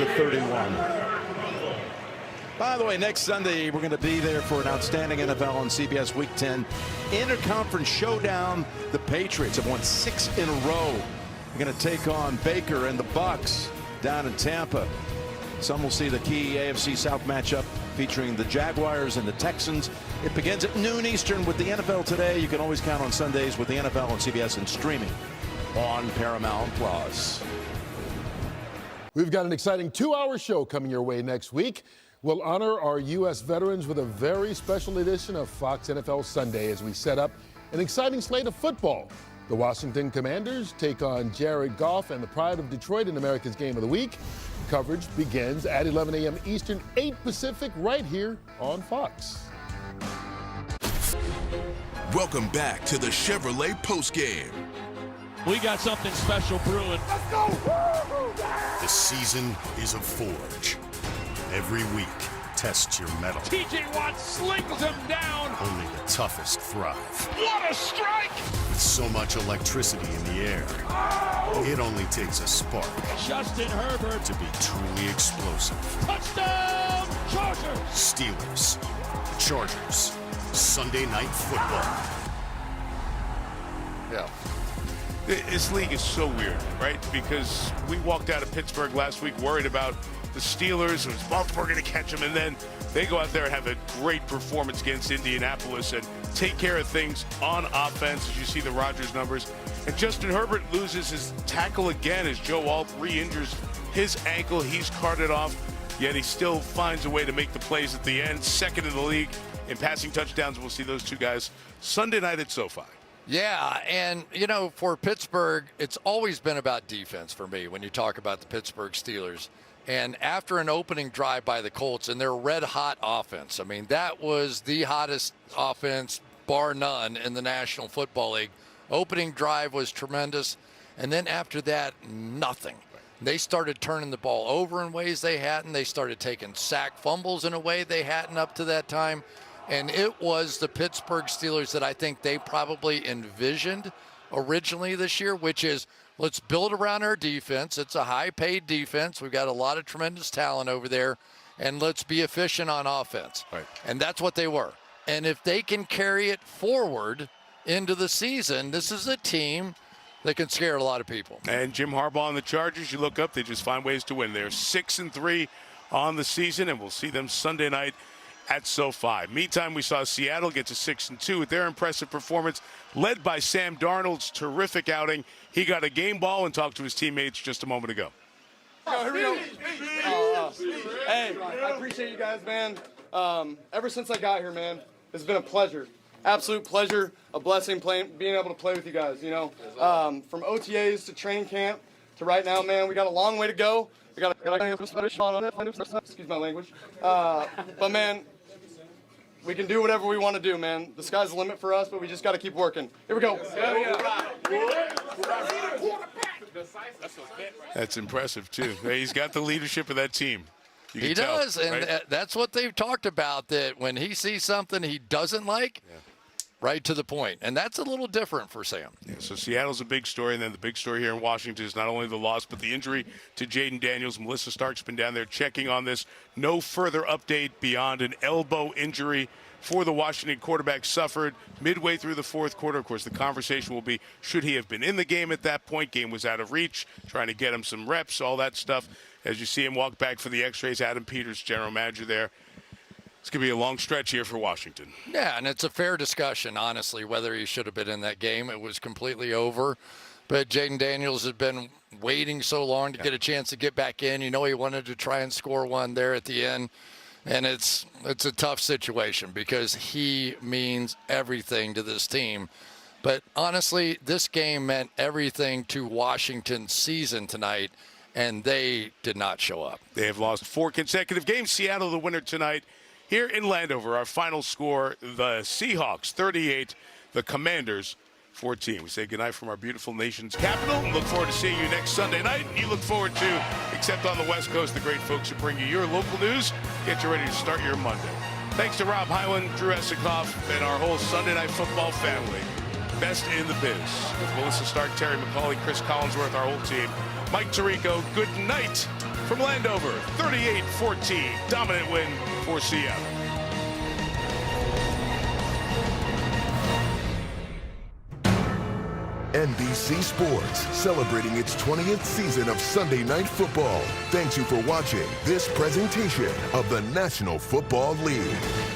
31. By the way, next Sunday, we're going to be there for an outstanding NFL on CBS Week 10 Interconference Showdown. The Patriots have won 6 in a row. They're going to take on Baker and the Bucs down in Tampa. Some will see the key AFC South matchup featuring the Jaguars and the Texans. It begins at noon Eastern with the NFL Today. You can always count on Sundays with the NFL on CBS and streaming on Paramount Plus. We've got an exciting 2-hour show coming your way next week. We'll honor our U.S. veterans with a very special edition of Fox NFL Sunday as we set up an exciting slate of football. The Washington Commanders take on Jared Goff and the pride of Detroit in America's Game of the Week. Coverage begins at 11 a.m. Eastern, 8 Pacific, right here on Fox. Welcome back to the Chevrolet postgame. We got something special brewing. Let's go! The season is a forge. Every week, tests your mettle. TJ Watt slings him down. Only the toughest thrive. What a strike! With so much electricity in the air, it only takes a spark Justin Herbert to be truly explosive. Touchdown, Chargers! Steelers, Chargers, Sunday Night Football. Yeah. This league is so weird, right? Because we walked out of Pittsburgh last week worried about the Steelers. Was Baltimore going to catch them? And then they go out there and have a great performance against Indianapolis and take care of things on offense, as you see the Rodgers numbers. And Justin Herbert loses his tackle again as Joe Alt re-injures his ankle. He's carted off, yet he still finds a way to make the plays at the end. Second in the league in passing touchdowns. We'll see those two guys Sunday night at SoFi. Yeah, and, you know, for Pittsburgh, it's always been about defense for me when you talk about the Pittsburgh Steelers. And after an opening drive by the Colts and their red-hot offense, I mean, that was the hottest offense, bar none, in the National Football League. Opening drive was tremendous. And then after that, nothing. They started turning the ball over in ways they hadn't. They started taking sack fumbles in a way they hadn't up to that time. And it was the Pittsburgh Steelers that I think they probably envisioned originally this year, which is, let's build around our defense. It's a high-paid defense. We've got a lot of tremendous talent over there, and let's be efficient on offense. Right. And that's what they were. And if they can carry it forward into the season, this is a team that can scare a lot of people. And Jim Harbaugh and the Chargers, you look up, they just find ways to win. They're 6-3 on the season, and we'll see them Sunday night at SoFi. Meantime, we saw Seattle get to 6-2 with their impressive performance, led by Sam Darnold's terrific outing. He got a game ball and talked to his teammates just a moment ago. Here we go. Hey, I appreciate you guys, man. Ever since I got here, man, it's been a pleasure. Absolute pleasure, a blessing being able to play with you guys, you know. From OTAs to training camp to right now, man, we got a long way to go. Excuse my language. But, man, we can do whatever we want to do, man. The sky's the limit for us, but we just got to keep working. Here we go. That's impressive, too. He's got the leadership of that team. He does, and that's what they've talked about, that when he sees something he doesn't like, right to the point. And that's a little different for Sam. Yeah, so Seattle's a big story, and then the big story here in Washington is not only the loss, but the injury to Jaden Daniels. Melissa Stark's been down there checking on this. No further update beyond an elbow injury for the Washington quarterback suffered midway through the fourth quarter. Of course, the conversation will be, should he have been in the game at that point? Game was out of reach, trying to get him some reps, all that stuff. As you see him walk back for the x-rays, Adam Peters, general manager there. It's going to be a long stretch here for Washington. Yeah, and it's a fair discussion, honestly, whether he should have been in that game. It was completely over. But Jaden Daniels had been waiting so long to get a chance to get back in. You know, he wanted to try and score one there at the end. And it's a tough situation because he means everything to this team. But honestly, this game meant everything to Washington's season tonight, and they did not show up. They have lost 4 consecutive games. Seattle the winner tonight. Here in Landover, our final score, the Seahawks 38, the Commanders 14. We say goodnight from our beautiful nation's capital and look forward to seeing you next Sunday night. You look forward to, except on the West Coast, the great folks who bring you your local news, get you ready to start your Monday. Thanks to Rob Hyland, Drew Esikoff, and our whole Sunday Night Football family. Best in the biz. With Melissa Stark, Terry McCauley, Chris Collinsworth, our whole team. Mike Tirico, good night from Landover, 38-14. Dominant win for Seattle. NBC Sports, celebrating its 20th season of Sunday Night Football. Thank you for watching this presentation of the National Football League.